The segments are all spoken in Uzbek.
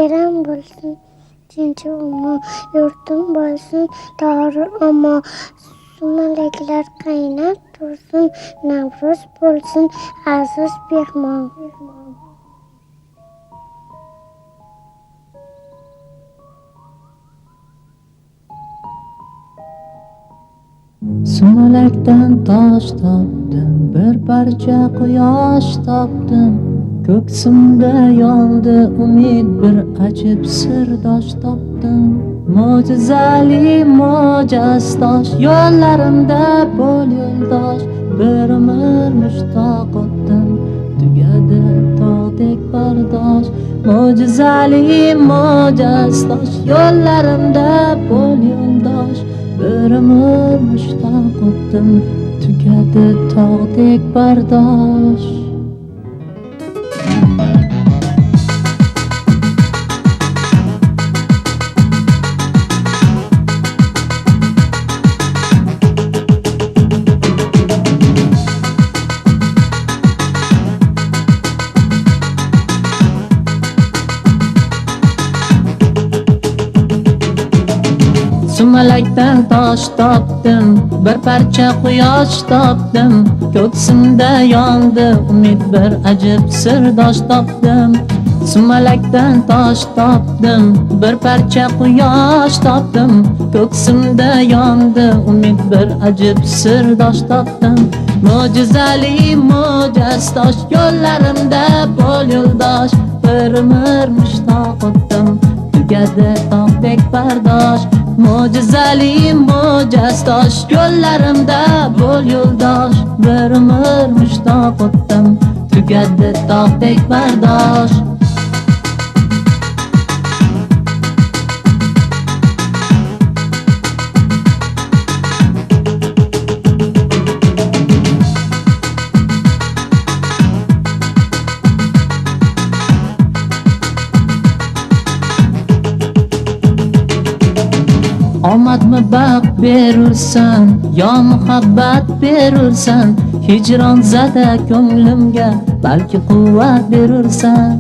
eram bo'lsin tinch omon, yurtim bo'lsin dori omon. Sumalaklar qaynab tursin, Navruz bo'lsin aziz mehmon. Sumalakdan tosh topdim, bir parcha quyosh topdim. Ko'ksimda yondi umid, bir ajib sirdosh topdim. Mo'jizali mo'jastosh, yo'llarimda bo'l yo'ldosh. Bir umr mushtoq o'tdim, tugadi tog'dek bardosh. Mo'jizali mo'jastosh, yo'llarimda bo'l yo'ldosh. Bir umr mushtoq o'tdim, tugadi tog'dek bardosh. Sumalakdan tosh topdim, bir parcha quyosh topdim. Ko'ksimda yondi umid, bir ajib sirdosh topdim. Sumalakdan tosh topdim, bir parcha quyosh topdim. Ko'ksimda yondi umid, bir ajib sirdosh topdim. Mo'jizali mo'jastosh, yo'llarimda bo'l yo'ldosh. Bir umr mushtoq o'tdim, tugadi tog'dek bardosh. Mo'jizali mo'jastosh, yo'llarimda bo'l yo'ldosh. Bir umr mushtoq o'tdim, tugadi tog'dek bardosh. Omadmi baxt berursan, yo muhabbat berursan. Hijron zada ko'nglimga balki quvvat berursan.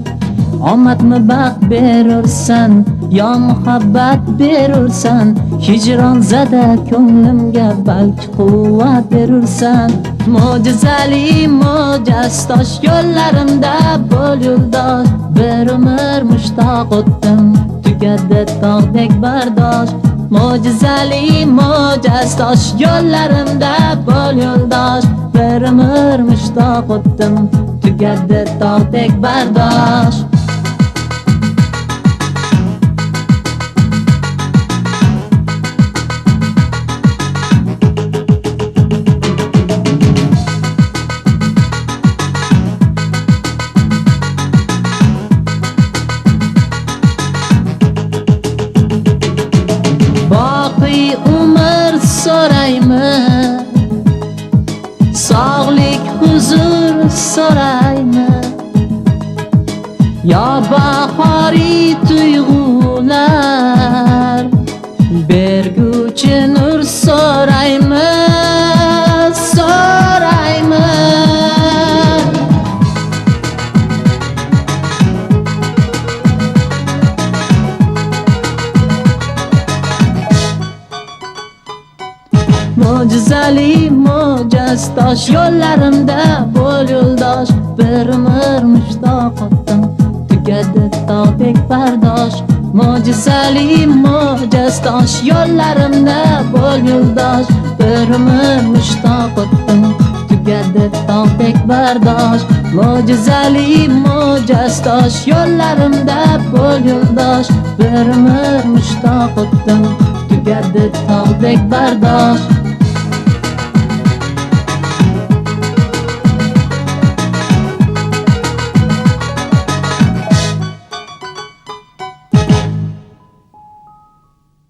Omadmi baxt berursan, yo muhabbat berursan. Hijron zada ko'nglimga balki quvvat berursan. Mo'jizali mo'jastosh, yo'llarimda bo'l yo'ldosh. Bir umr mushtoq o'tdim, tugadi tog'dek bardosh. Mo'jizali mo'jastosh, yo'llarimda bo'l yo'ldosh. Bir umr mushtoq o'tdim, tugadi tog'dek bardosh. Boqiy umr so'rayman, sog'lik huzur so'rayman. Yo bahoriy tuyg'ular berguvchi nur so'rayman, so'rayman. Mo'jizali mo'jastosh, yo'llarimda bo'l yo'ldosh. Bir umr mushtoq o'tdim, tugadi tog'dek bardosh. Mo'jizali mo'jastosh, yo'llarimda bo'l yo'ldosh. Bir umr mushtoq o'tdim, tugadi tog'dek bardosh. Mo'jizali mo'jastosh, yo'llarimda bo'l yo'ldosh. Bir umr mushtoq o'tdim, tugadi tog'dek bardosh.